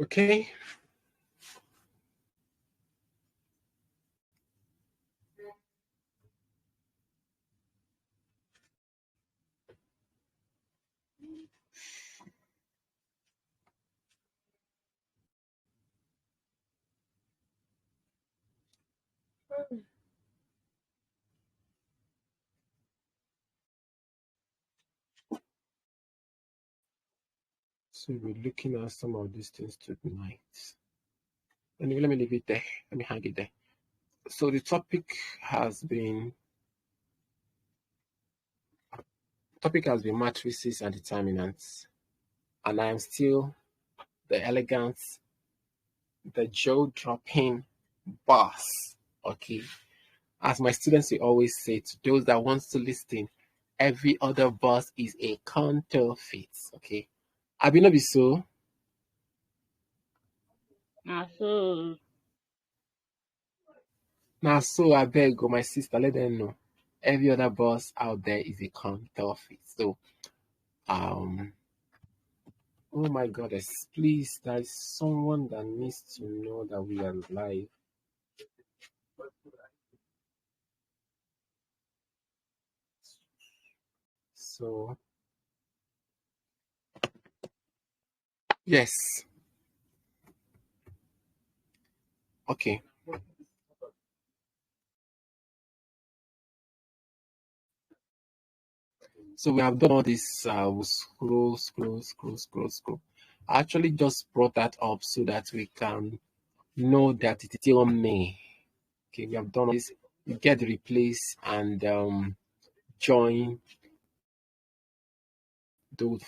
Okay. So we're looking at some of these things tonight. Anyway, let me leave it there. Let me hang it there. So the topic has been matrices and determinants, and I am still the elegant, the jaw-dropping boss. Okay, as my students will always say to those that wants to listen, every other boss is a counterfeit. Okay, I be no be so. So Now, so I beg go, my sister, let them know. Every other boss out there is a counterfeit. So, oh my goddess, please, there is someone that needs to know that we are live. So, yes. Okay. So we have done all this, we'll scroll. I actually just brought that up so that we can know that it is still May. Okay, we have done this. You get the replace and join those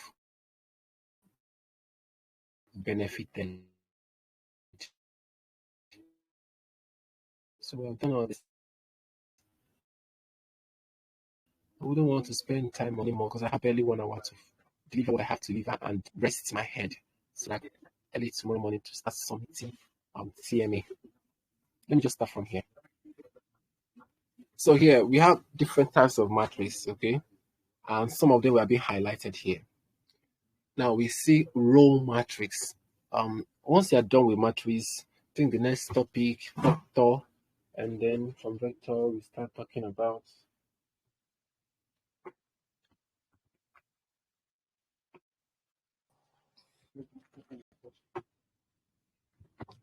benefited. So we have done all this. I wouldn't want to spend time anymore because I have barely 1 hour to deliver what I have to deliver and rest my head so that early tomorrow morning to start submitting CMA. Let me just start from here. So here we have different types of matrices, okay? And some of them are being highlighted here. Now we see row matrix. Once you're done with matrix, I think the next topic, vector, and then from vector we start talking about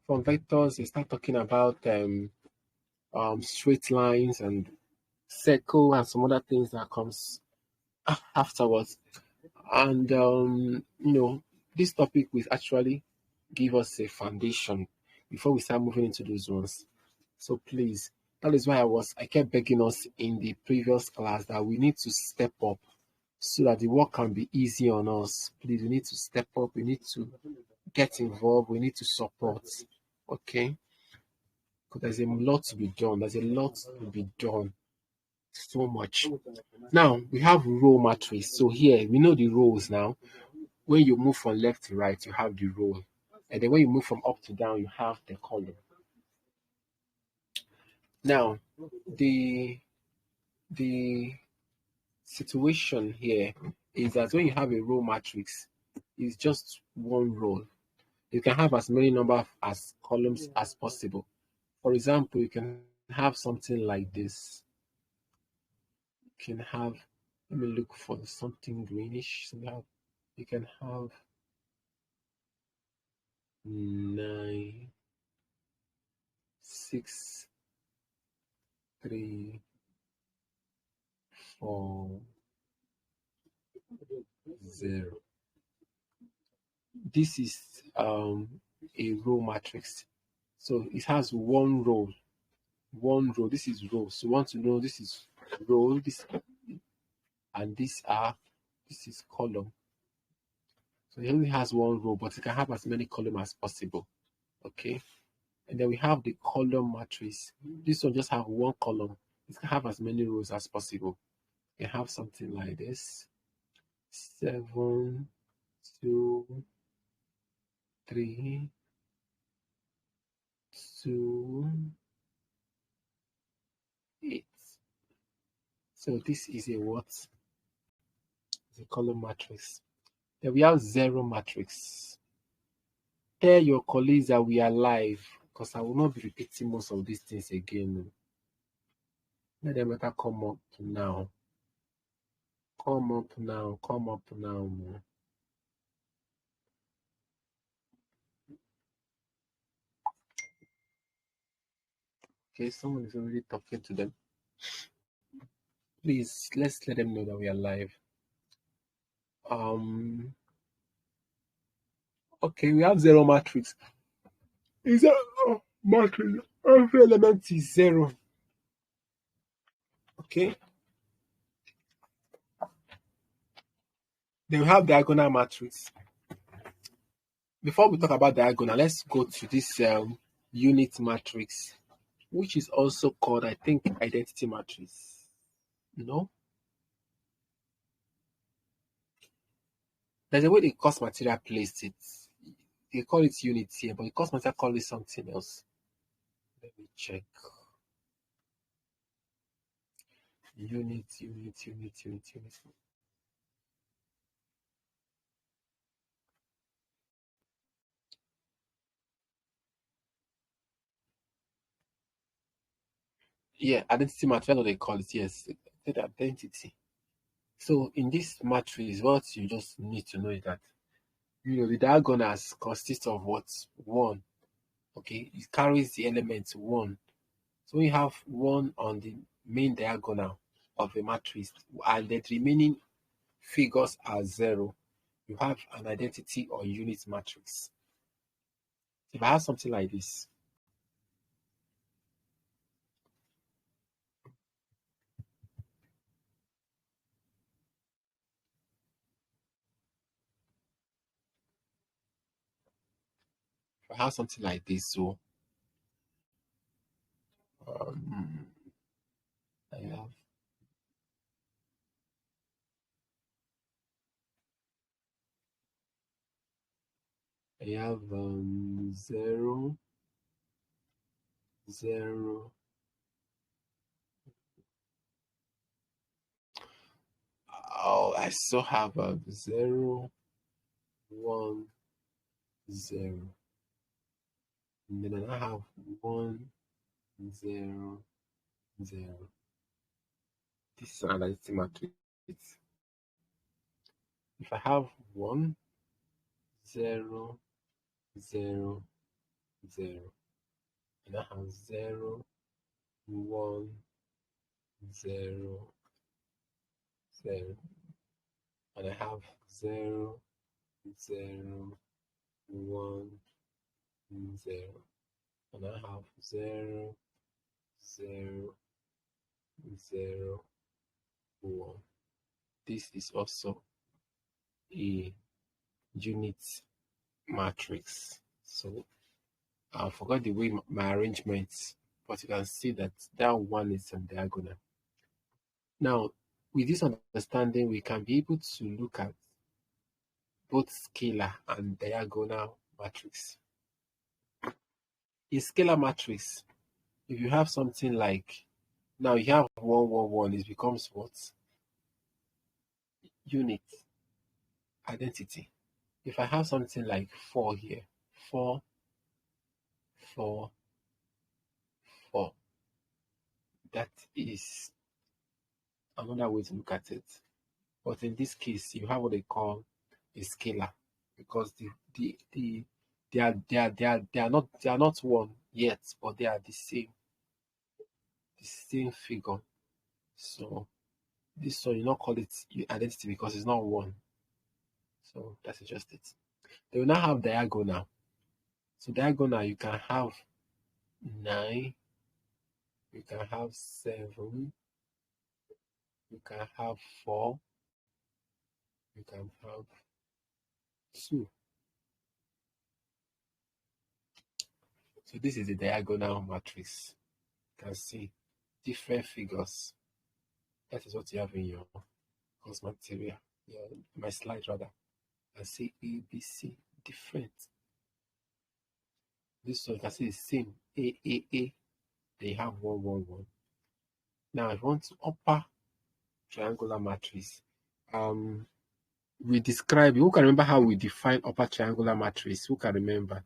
from vectors we start talking about straight lines and circle and some other things that comes afterwards. And this topic will actually give us a foundation before we start moving into those ones. So please, that is why I kept begging us in the previous class that we need to step up so that the work can be easy on us. Please, we need to step up, we need to get involved, we need to support. Okay? Because there's a lot to be done. There's a lot to be done. So much. Now we have row matrix. So here we know the rows now. When you move from left to right, you have the row. And then when you move from up to down, you have the column. Now, the situation here is that when you have a row matrix, it's just one row. You can have as many number as columns as possible. For example, you can have something like this. You can have, let me look for something greenish. So you can have 9, 6, 3, 4, 0. This is a row matrix. So it has one row. This is row. So you want to know this is row, and this is column. So it only has one row, but it can have as many columns as possible. Okay. And then we have the column matrix. This one just have one column. It can have as many rows as possible. You can have something like this. 7, 2, 3, 2, 8. So this is a what? It's a column matrix. Then we have zero matrix. Tell your colleagues that we are live, because I will not be repeating most of these things again. Let them better come up now. Come up now. Come up now. Okay, someone is already talking to them. Please, let's let them know that we are live. Okay, we have zero matrix. Is that matrix? Every element is zero. Okay. Then we have diagonal matrix. Before we talk about diagonal, let's go to this unit matrix, which is also called, I think, identity matrix. No? There's a way the course material placed it. They call it unit here, but the course material call it something else. Let me check. Unit. Yeah, identity matrix, that's what they call it. Yes, identity. So in this matrix, what you just need to know is that the diagonals consist of what? One. Okay, it carries the element one. So we have one on the main diagonal of a matrix, and the remaining figures are zero. You have an identity or unit matrix. If I have something like this, if I have something like this, so um, I have zero, zero. Oh, I still have 0, 1, 0. And then I have 1, 0, 0. This is an identity matrix. If I have 1, 0, 0, 0, and I have 0, 1, 0, 0, and I have 0, 0, 1, 0, and I have 0, 0, 0, 1. This is also a unit matrix. So I forgot the way my arrangements, but you can see that that one is on diagonal. Now, with this understanding, we can be able to look at both scalar and diagonal matrix. In scalar matrix, if you have something like, now you have 1, 1, 1, it becomes what? Unit, identity. If I have something like 4 here, 4, 4, 4, that is another way to look at it. But in this case, you have what they call a scalar, because they are not one yet, but they are the same figure. So this one you not call it identity because it's not one. So that's just it. They will now have diagonal. So diagonal you can have 9, you can have 7, you can have 4, you can have 2. So this is the diagonal matrix. You can see different figures. That is what you have in your course material, my slide rather. I see A, B, C, different. This one you can see the same A. They have 1, 1, 1. Now if you want to upper triangular matrix, we describe it. Who can remember how we define upper triangular matrix? Who can remember?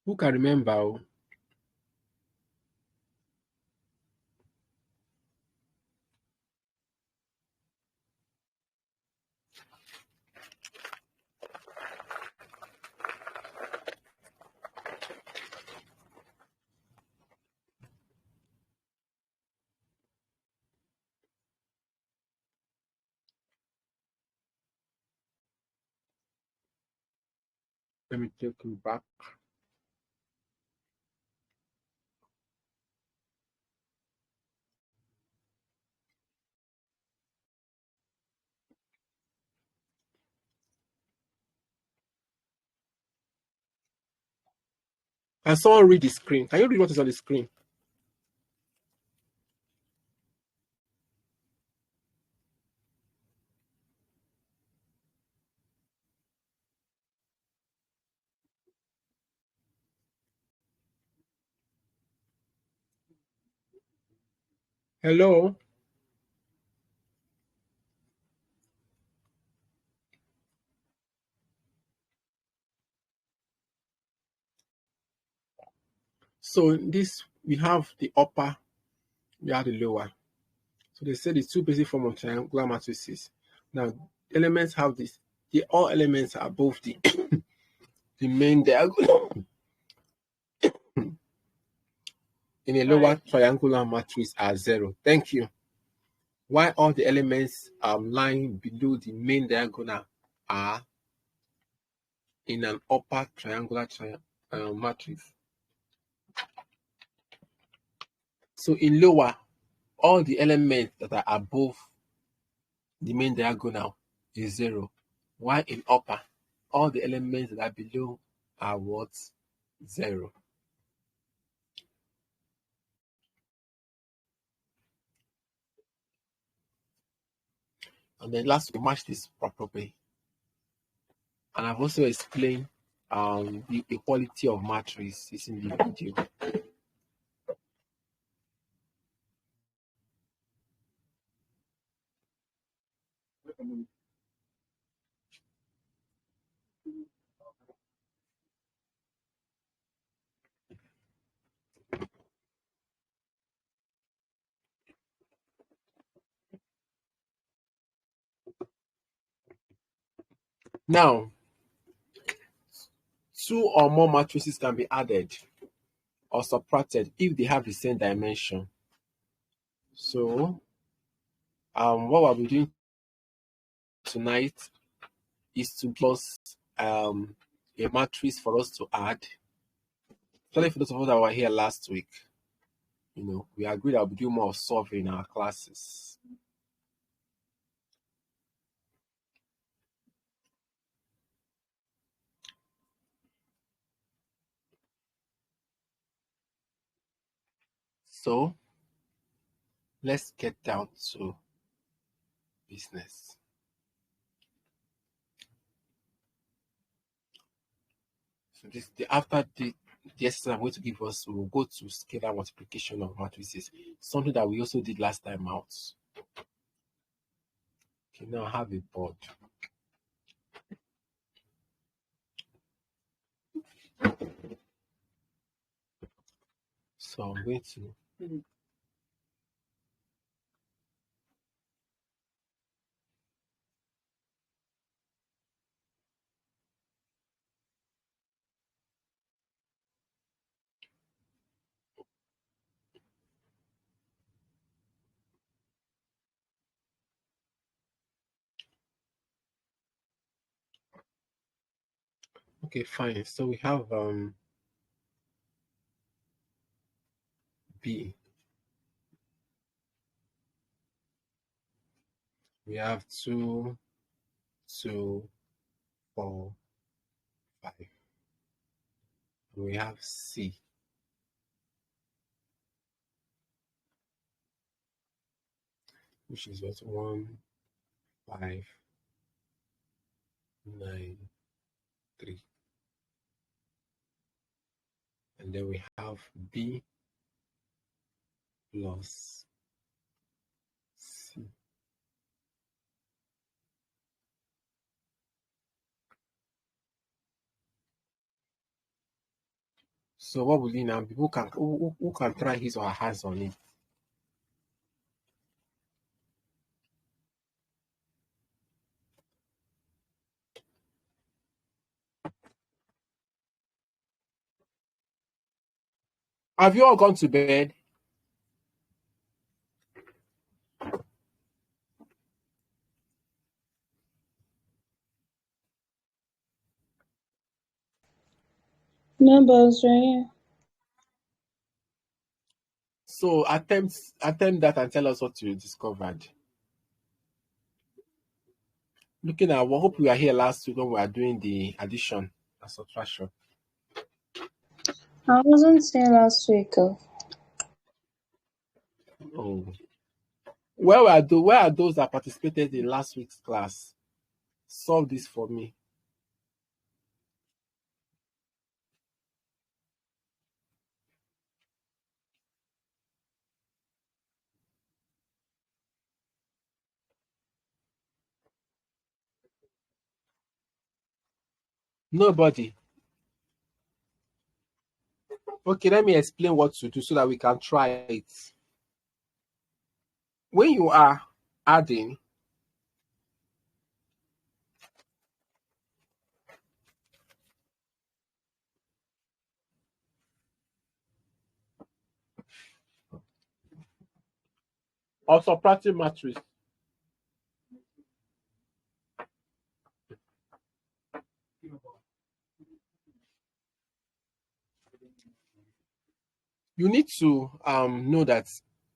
Who can remember? Oh? Let me take you back. Can someone read the screen? Can you read what is on the screen? Hello? So in this, we have the upper, we have the lower. So they said the two basic form of triangular matrices. Now, elements have this. All elements are above the the main diagonal. In a lower Right. triangular matrix are 0. Thank you. While all the elements lying below the main diagonal are in an upper triangular matrix. So in lower, all the elements that are above the main diagonal is 0. While in upper, all the elements that are below are what? 0. And then last, we match this properly. And I've also explained the equality of matrices in the video. Now, two or more matrices can be added or subtracted if they have the same dimension. So, what we'll be doing tonight is to give us a matrix for us to add. Especially for those of us that were here last week, we agreed that we'll do more of solving in our classes. So, let's get down to business. So after the exercise I'm going to give us, we'll go to scalar multiplication of matrices, something that we also did last time out. Okay, now I have a board. So I'm going to okay, fine. So we have B. We have 2, 2, 4, 5. We have C. Which is what? 1, 5, 9, 3. and then we have B plus C. So what will you now? People can who can try his or her hands on it? Have you all gone to bed? No, boss, right here. So attempt that and tell us what you discovered. Looking at what hope we were here last week when we were doing the addition and subtraction. I wasn't here last week. Oh. Where are those that participated in last week's class? Solve this for me. Nobody. Okay, let me explain what to do so that we can try it. When you are adding, or subtracting matrix, you need to know that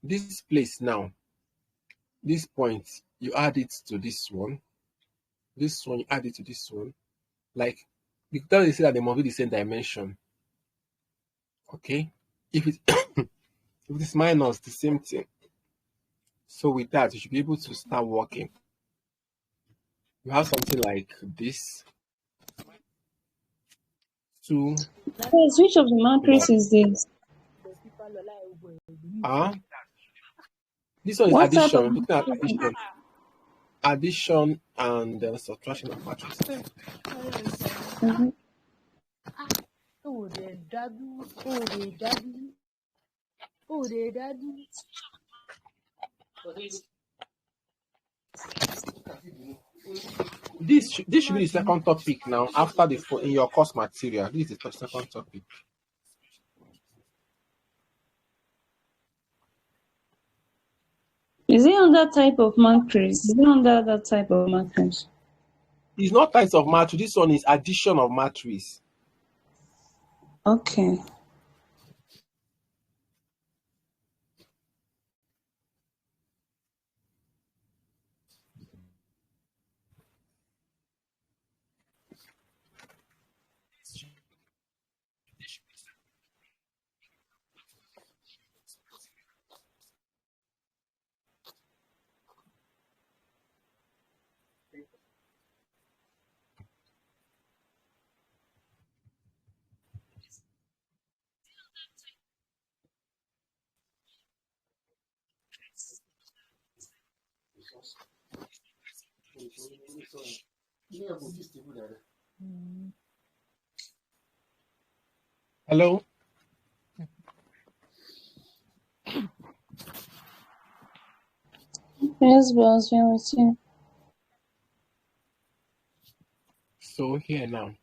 this place now, this point, you add it to this one, you add it to this one. Like, because they say that they must be the same dimension. Okay? If it if it is minus, the same thing. So with that, you should be able to start working. You have something like this. 2 Yes, which of the plus matrices is this? this one is What type of addition. Looking at matrix? addition and subtraction of matrices. Mm-hmm. This should be the second topic now after the in your course material. This is the second topic. Is it under type of matrix? Is it under that type of matrix? It's not types of matrix. This one is addition of matrix. Okay. Hello? Yes, boss, we're with you. So here now.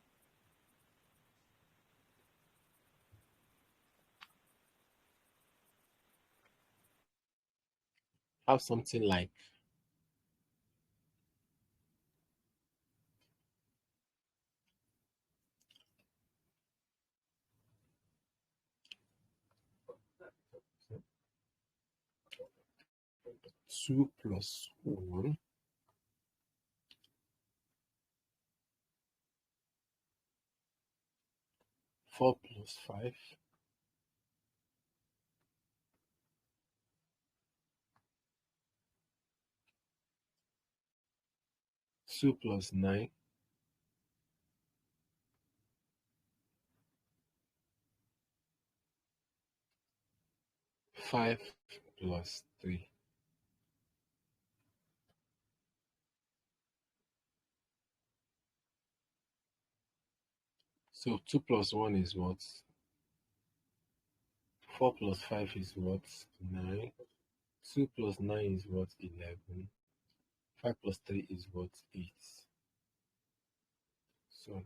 Have something like 2 plus 1 4 plus 5 2 plus 9 5 plus 3. So 2 plus 1 is what? 4 plus 5 is what? 9. 2 plus 9 is what? 11. 5 plus 3 is what? 8. So,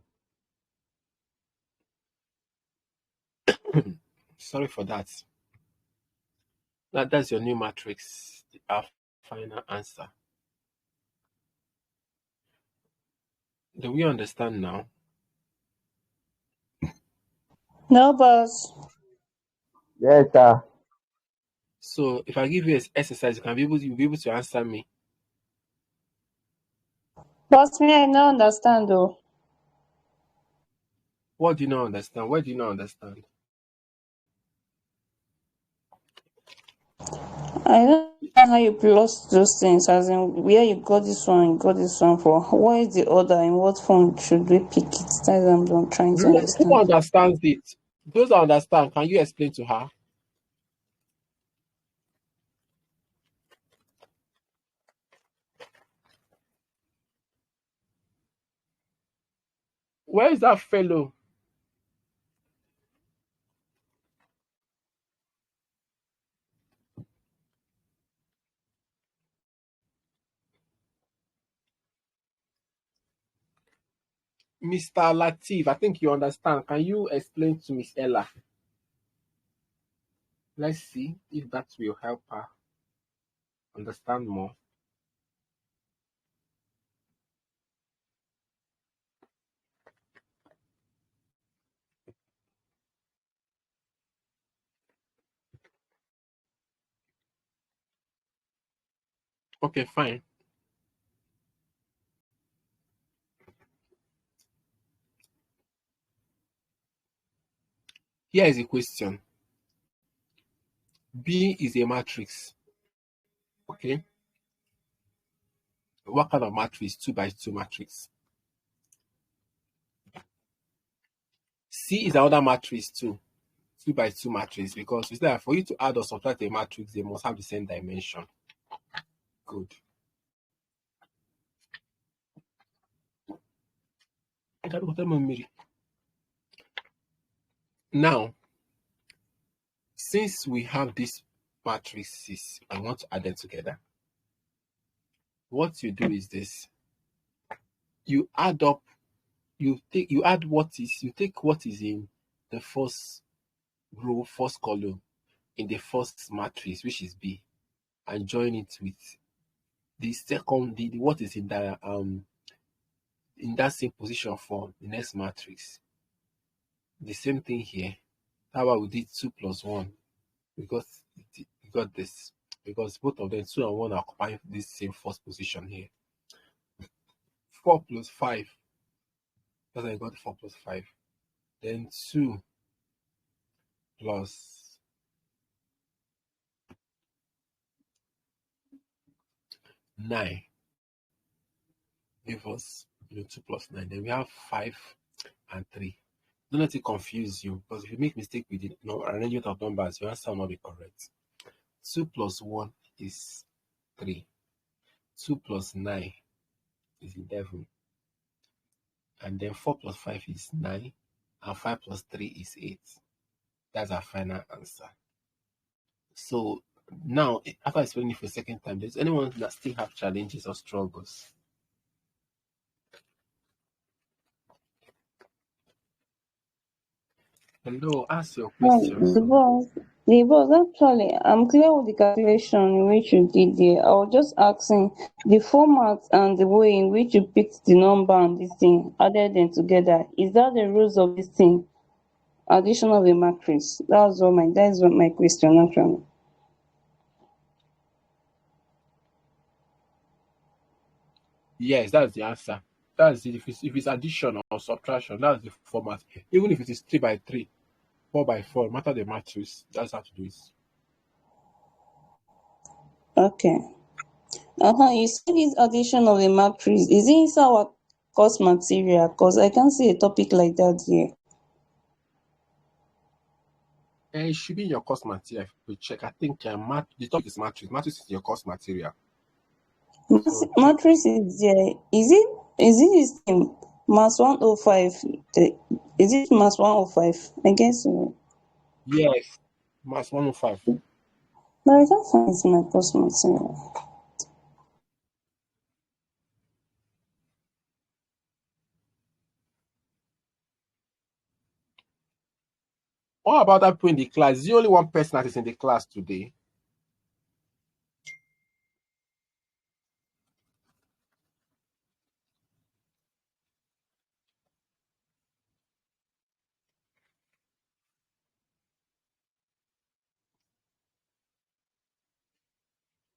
sorry for that. That's your new matrix, our final answer. Do we understand now? No, boss. Yes, sir. So if I give you an exercise, you'll be able to answer me. Boss, me, I don't understand though. What do you not understand? Where do you not understand? I don't know how you plus those things, as in where you got this one, you got this one for. What is the order? In what form should we pick it? That's what I'm trying to Who understand. understands it? Those that understand, can you explain to her? Where is that fellow? Mr. Latif, I think you understand. Can you explain to Miss Ella? Let's see if that will help her understand more. Okay, fine. Here is a question. B is a matrix. Okay. What kind of matrix? 2 by 2 matrix. C is another matrix too. 2 by 2 matrix, because it's like for you to add or subtract a matrix, they must have the same dimension. Good. Now, since we have these matrices, I want to add them together. What you do is this: you add up, you take what is in the first row, first column in the first matrix, which is B, and join it with the second, the what is in that same position for the next matrix. The same thing here. How about we did 2 plus 1? Because we got this. Because both of them, 2 and 1, are occupying this same first position here. 4 plus 5. Because I got 4 plus 5. Then 2 plus 9 give us 2 plus 9. Then we have 5 and 3. Don't let it confuse you, because if you make mistake with the arrangement of numbers, your answer will not be correct. 2 plus 1 is 3. 2 plus 9 is 11. And then 4 plus 5 is 9. And 5 plus 3 is 8. That's our final answer. So now, after explaining it for a second time, does anyone that still have challenges or struggles? Hello, ask your question. The boss, actually, I'm clear with the calculation in which you did there. I was just asking the format and the way in which you picked the number and this thing, added them together. Is that the rules of this thing? Addition of a matrix. That's what my question actually. Yes, that's the answer. That's it. If it's addition or subtraction, that's the format. Even if it is 3 by 3, 4 by 4, no matter the matrix, that's how to do it. Okay. You said this addition of a matrix. Is it inside our course material? Because I can't see a topic like that here. It should be in your course material. If we check, I think the topic is matrix. Matrix is your course material. So check. Matrix is there. Is it this thing? Mass 105. Is it mass 105? I guess so. Yes, Mass 105. But I can't find it in my course material. What about that people in the class? Is the only one person that is in the class today?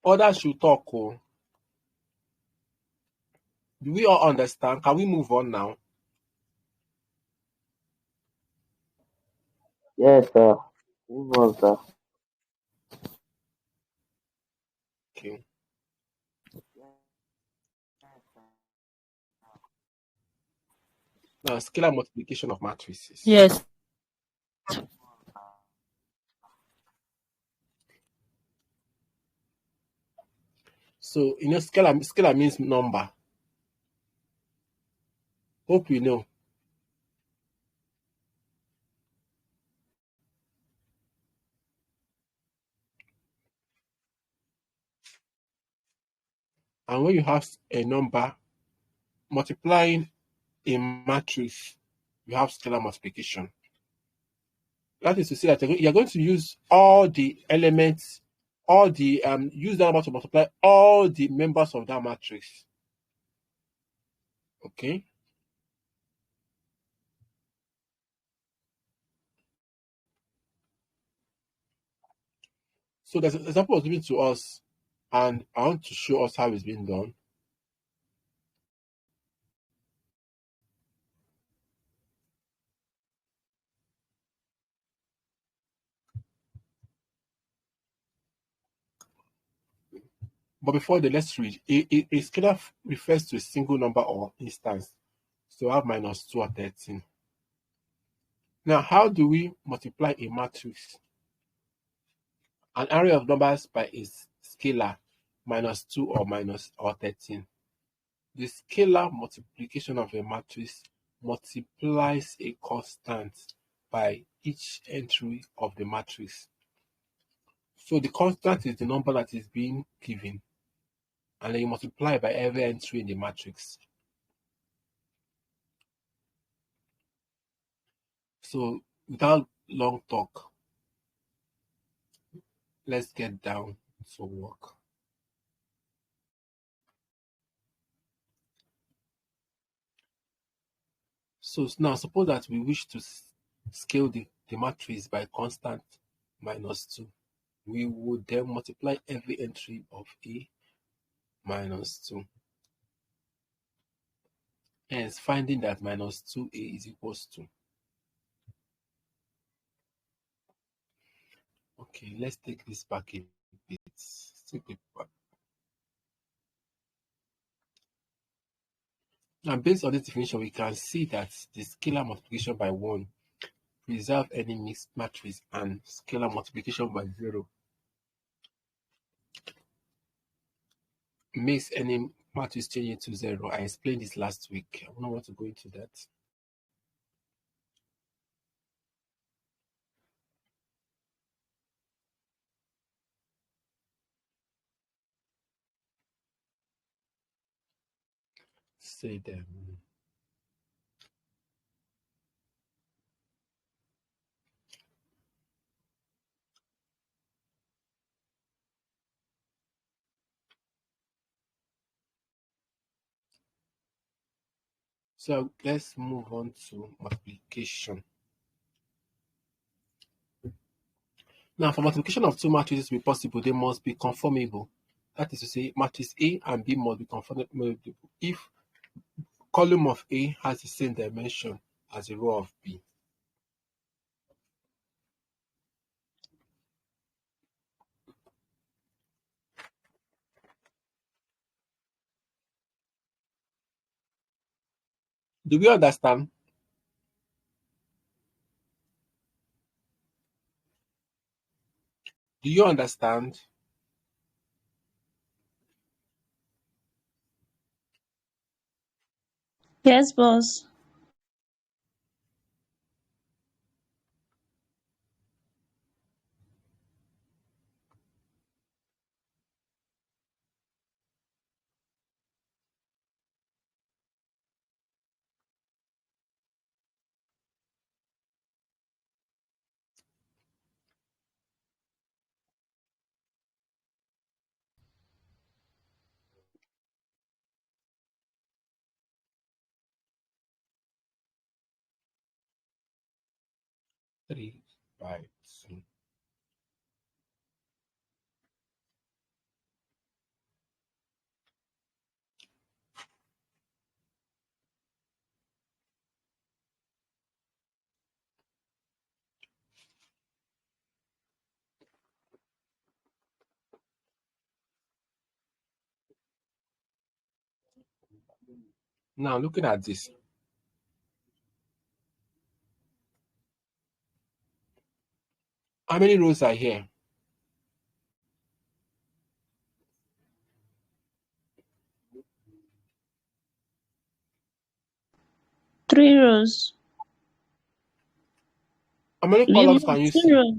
Others should talk. Oh. Do we all understand? Can we move on now? Yes, sir. Move on, sir. Okay. Now, scalar multiplication of matrices. Yes. So, scalar means number. Hope you know. And when you have a number multiplying a matrix, you have scalar multiplication. That is to say that you're going to use all the elements, use that number to multiply all the members of that matrix. Okay. So there's an example was given to us, and I want to show us how it's being done. But before that, let's read. A scalar refers to a single number or instance. So I have -2 or 13. Now, how do we multiply a matrix? An array of numbers by a scalar, -2 or 13. The scalar multiplication of a matrix multiplies a constant by each entry of the matrix. So the constant is the number that is being given, and then you multiply by every entry in the matrix. So without long talk, let's get down to work. So now suppose that we wish to scale the matrix by constant -2. We would then multiply every entry of A -2. Hence, finding that -2A is equals to. Okay, let's take this back a bit. Take it back. Now, based on this definition, we can see that the scalar multiplication by 1 preserve any mixed matrix, and scalar multiplication by 0 makes any matrix change into 0. I explained this last week. I don't want to go into that. Say them. So let's move on to multiplication. Now, for multiplication of two matrices to be possible, they must be conformable. That is to say, matrix A and B must be conformable if column of A has the same dimension as a row of B. Do we understand? Do you understand? Yes, boss. 3 by 2. Now looking at this, how many rows are here? Three rows. How many We columns move can you two see? rows.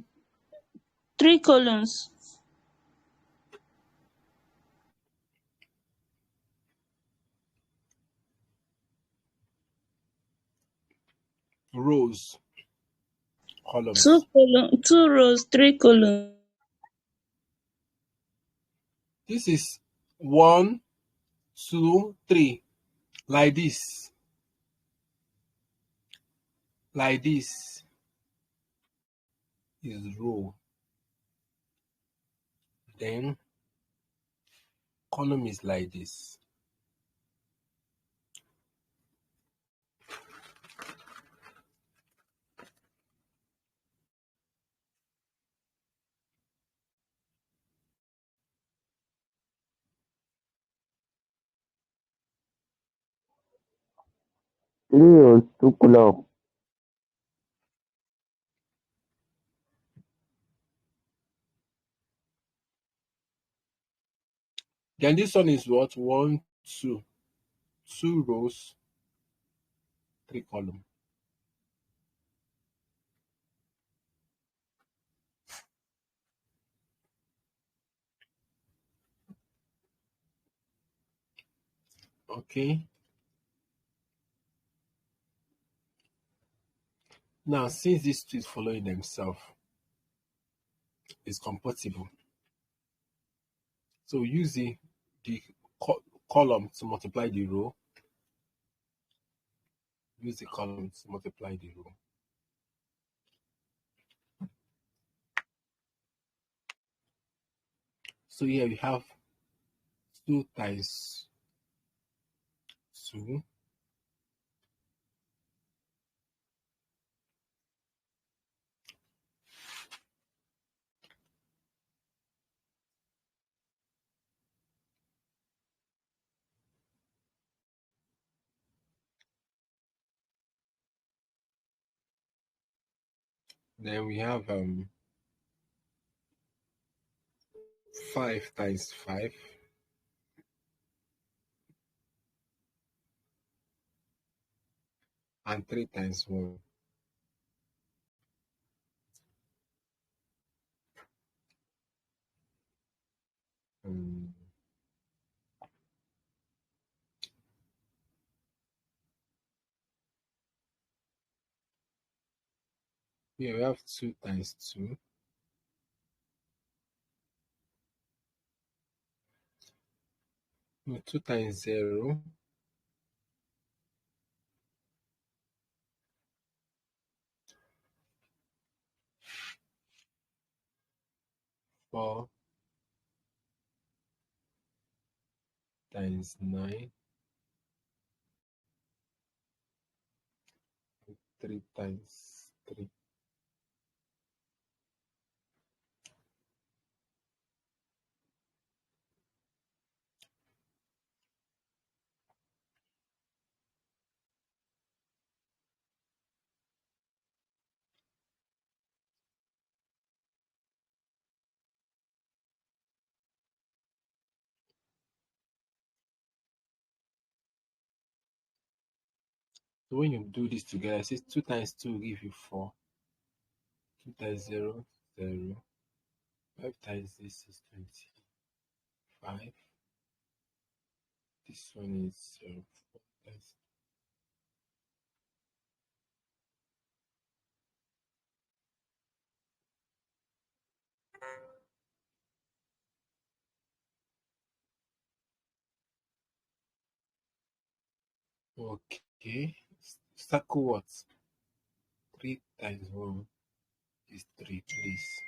Three columns. Rows, Two columns. column. Two rows. Three columns. This is 1, 2, 3. Like this. Like this is row. Then column is like this. Leos, 2 column. Then this one is what? 1, 2. 2 rows, 3 columns. Okay. Now, since these two is following themselves, it's compatible. So use the column to multiply the row. Use the column to multiply the row. So here we have 2 times 2. Then we have 5 times 5. And 3 times 1. Um, Here we have 2 times 2. No, 2 times 0. 4 times 9. 3 times 3. So when you do this together, it says 2 times 2 will give you 4. 2 times 0, 0. 5 times this is 25. This one is 0. 4 times. Okay. Circle what? 3 times 1 is 3, please.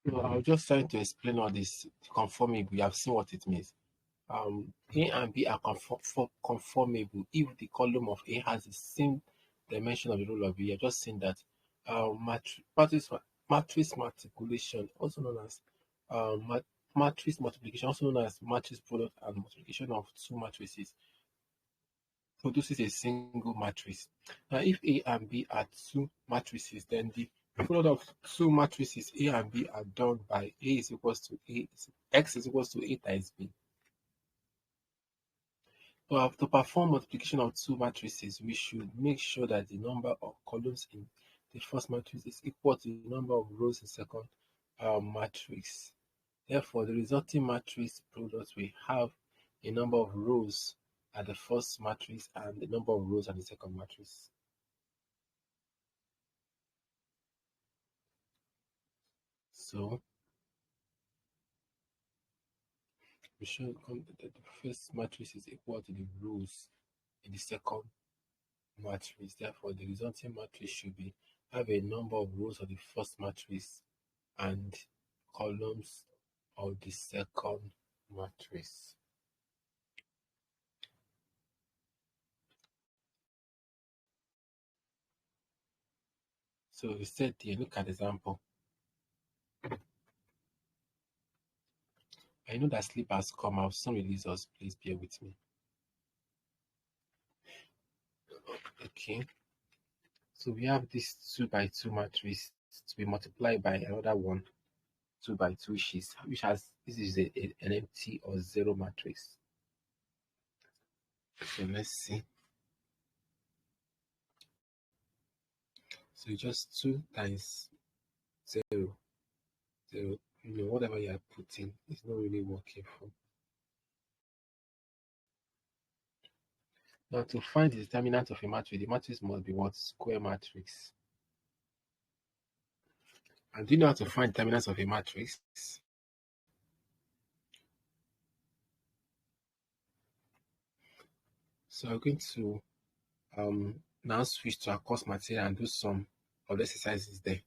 No, I was just trying to explain all this conformable. You have seen what it means. A and B are conformable if the column of A has the same dimension of the rule of B. You're just saying that matrix multiplication, also known as matrix multiplication, also known as matrix product and multiplication of two matrices, produces a single matrix. Now, if A and B are two matrices, then the product of two matrices A and B are done by A is equals to A, X is equals to A times B. To perform multiplication of two matrices, we should make sure that the number of columns in the first matrix is equal to the number of rows in the second matrix. Therefore, the resulting matrix product will have a number of rows at the first matrix and the number of rows at the second matrix. So, we should that the first matrix is equal to the rows in the second matrix. Therefore, the resulting matrix should have a number of rows of the first matrix and columns of the second matrix. So we said here, look at the example. I know that sleep has come out. Some release us, please bear with me. Okay. So we have this 2 by 2 matrix to be multiplied by another one 2 by 2, which has this is an empty or zero matrix. So let's see. So just 2 times 0, 0. Whatever you are putting is not really working for. Now, to find the determinant of a matrix, the matrix must be what? Square matrix. And do you know how to find determinants of a matrix? So I'm going to now switch to our course material and do some of the exercises there.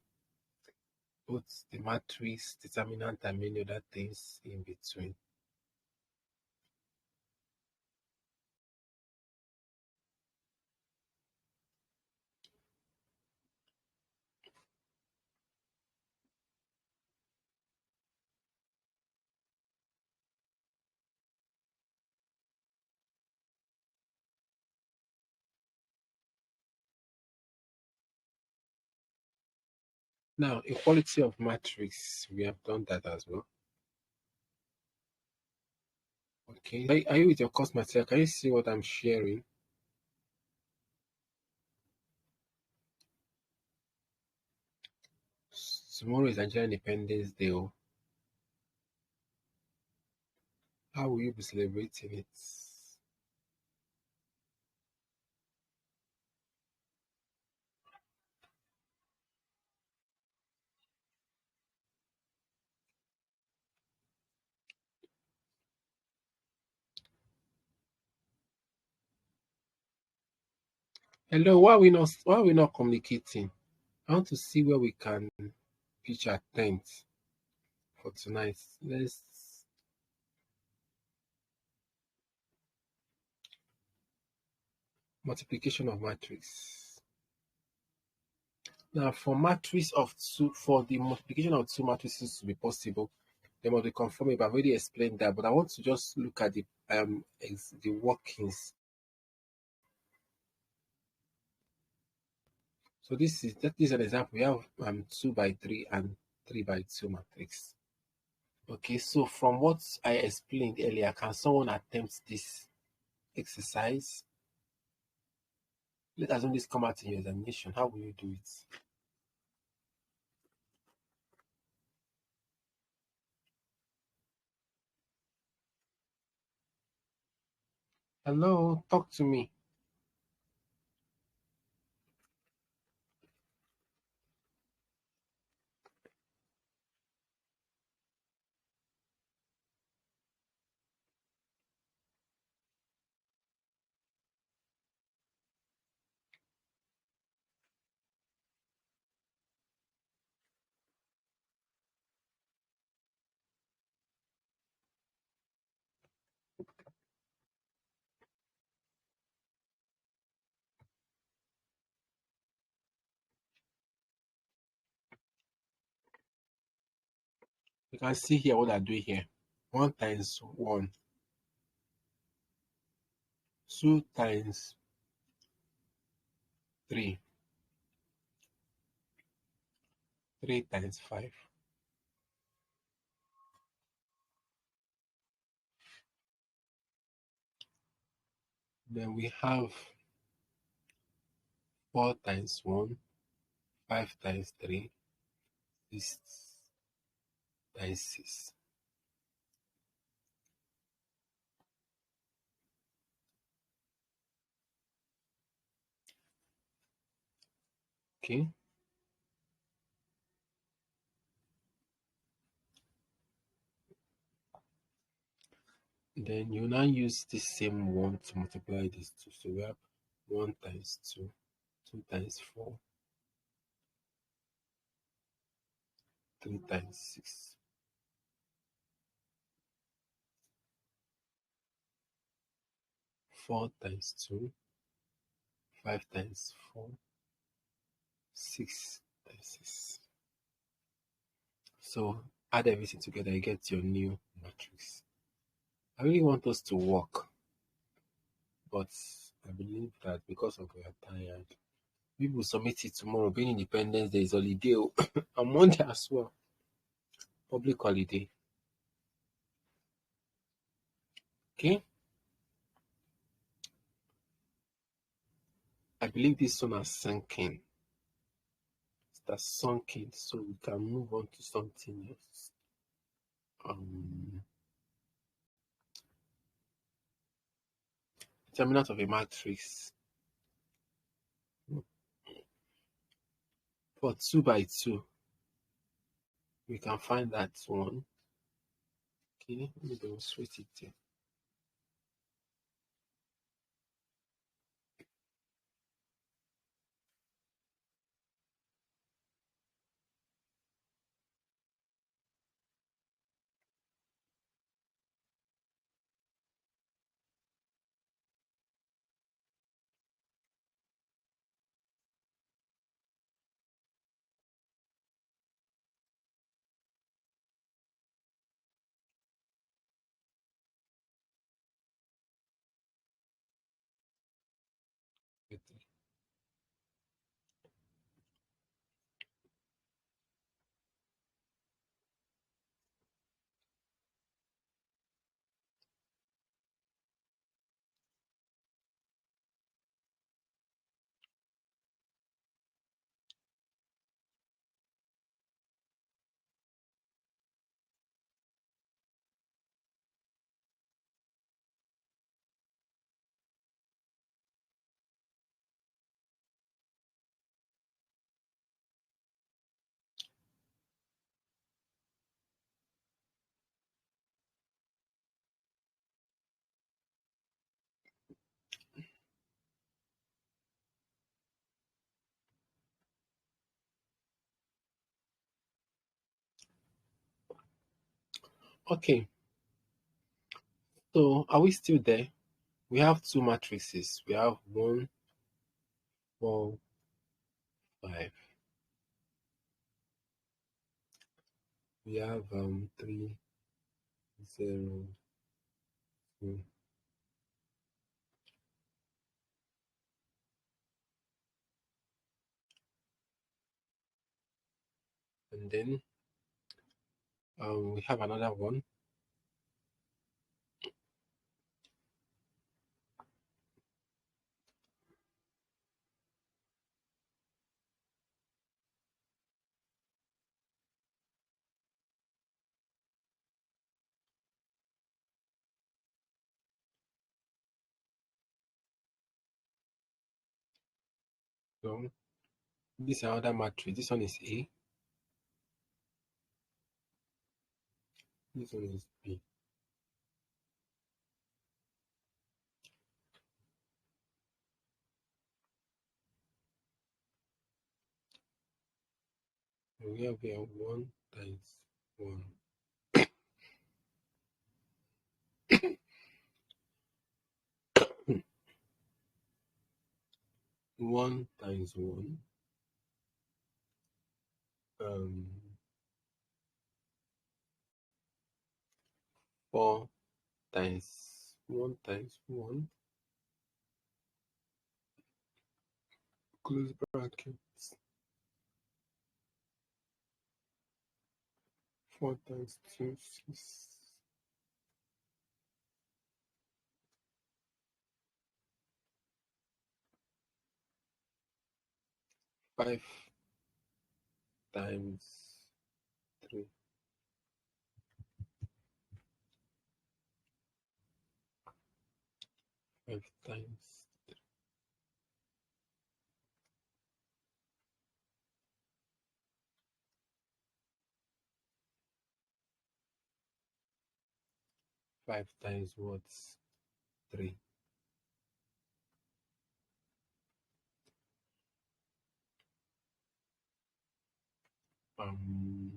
Both the matrix, determinant, and many other things in between. Now, equality of matrix, we have done that as well. Okay, are you with your course material? Can you see what I'm sharing? Tomorrow is Nigerian Independence Day. How will you be celebrating it? Hello, why are we not communicating? I want to see where we can pitch our tent for tonight. multiplication of matrix. Now, for the multiplication of two matrices to be possible, they must be conformable. I've already explained that, but I want to just look at the workings. So this is an example. We have 2 by 3 and 3 by 2 matrix. Okay, so from what I explained earlier, can someone attempt this exercise? Let's assume this come out in your examination. How will you do it? Hello, talk to me. You can see here what I do here. 1 times 1, 2 times 3, 3 times 5. Then we have 4 times 1, 5 times 3, 6 times 6. Okay. Then you now use this same 1 to multiply these two. So we have 1 times 2, 2 times 4, 3 times 6. Four times 2, 5 times 4, 6 times 6. So add everything together, you get your new matrix. I really want us to work, but I believe that because of we are tired, we will submit it tomorrow. Being Independence Day is holiday, on Monday as well, public holiday. Okay. I believe this one has sunk in. That's sunk in, so we can move on to something else. Determinant of a matrix for 2 by 2. We can find that one. Okay, let me demonstrate it here. Okay, so are we still there? We have two matrices. We have 1, 4, 5. We have 3, 0, 2. And then we have another one. So this is another matrix. This one is A. This one is B. And we have here 1 times 1. 1 times 1. 4 times 1 times 1. Close brackets. 4 times 2, 6. 5 times 3. 5 times 5 times what's 3. Um,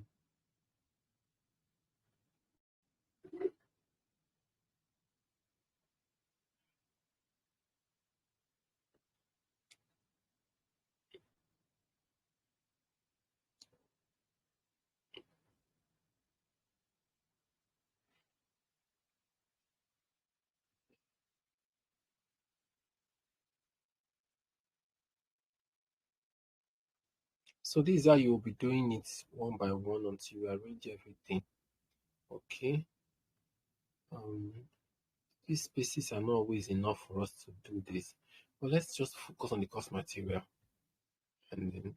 so this is how you will be doing it one by one until you arrange everything. Okay. These spaces are not always enough for us to do this, but let's just focus on the course material. And then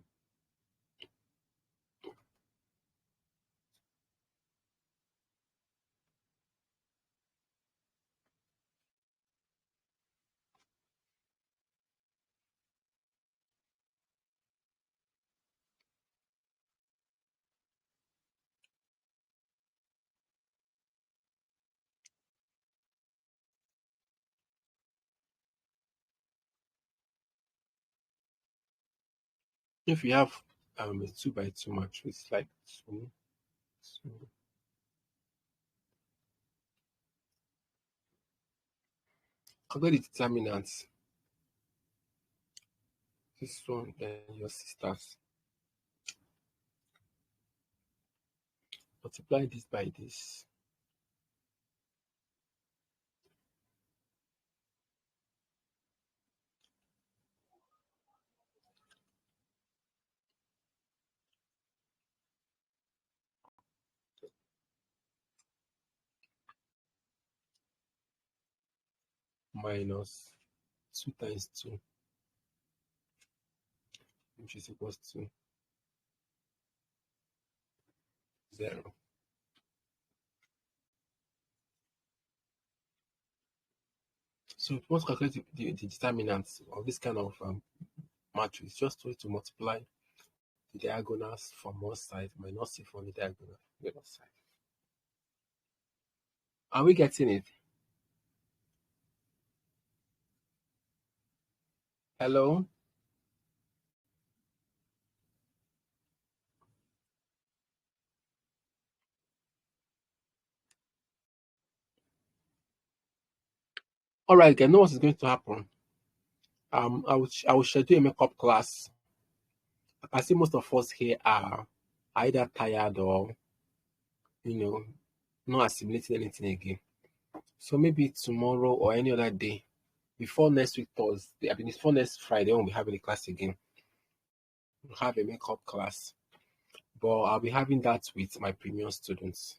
if you have a 2 by 2 matrix like 2, 2, calculate the determinants. This one, then your sisters. Multiply this by this. Minus 2 times 2, which is equals to 0. So if you want to calculate the determinants of this kind of matrix, just try to multiply the diagonals from one side minus it from the diagonal from the other side. Are we getting it? Hello? All right, I know what is going to happen. I will schedule a makeup class. I see most of us here are either tired or you know not assimilating anything again. So maybe tomorrow or any other day before next week Thursday, I mean before next Friday when we have a class again, we'll have a makeup class. But I'll be having that with my premium students.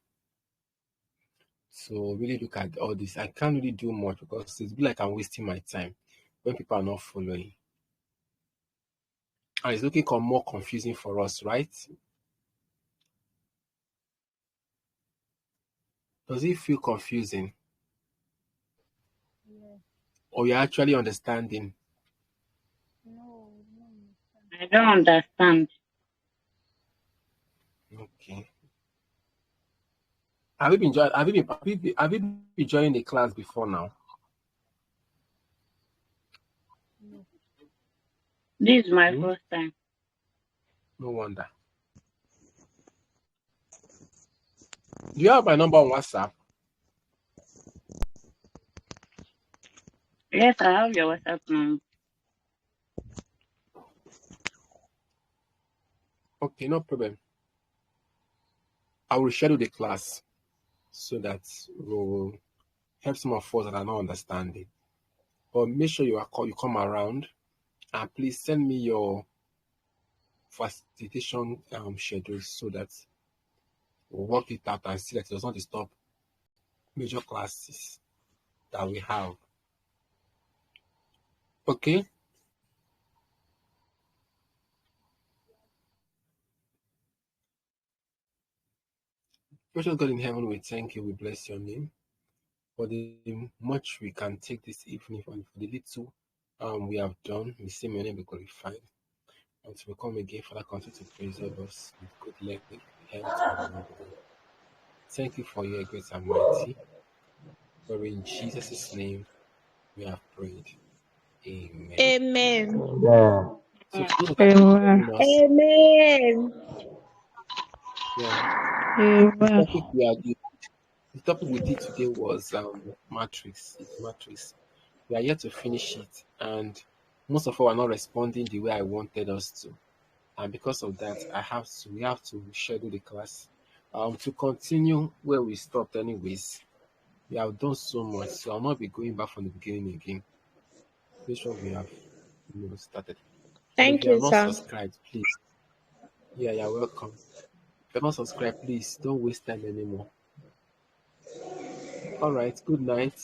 So really look at all this. I can't really do much because it's be like I'm wasting my time when people are not following. And it's looking more confusing for us, right? Does it feel confusing? Or you're actually understanding? I don't understand. Okay. Have you been joining the class before now? This is my Hmm? first time. No wonder. Do you have my number on WhatsApp? Yes, I have your WhatsApp number. Okay, no problem. I will schedule the class so that we'll help some of us that are not understanding. But make sure you come around and please send me your facilitation schedules so that we'll work it out and see that it does not disturb major classes that we have. Okay? Precious God in heaven, we thank you, we bless your name for the much we can take this evening and for the little we have done. We see your name be glorified. Until we come again, Father, continue to preserve us with good health and long life. Thank you for your grace and mighty. For in Jesus' name we have prayed. Amen. Amen. Yeah. So for those that are Amen. joining us, Amen. yeah, the Amen. topic we are the topic we did today was matrix. We are yet to finish it, and most of us are not responding the way I wanted us to. And because of that, we have to schedule the class to continue where we stopped. Anyways, we have done so much, so I'll not be going back from the beginning again. Make sure we have started. And if Thank you are you, not sir. subscribed, please, yeah, you're welcome. If you're not subscribed, please don't waste time anymore. All right, good night.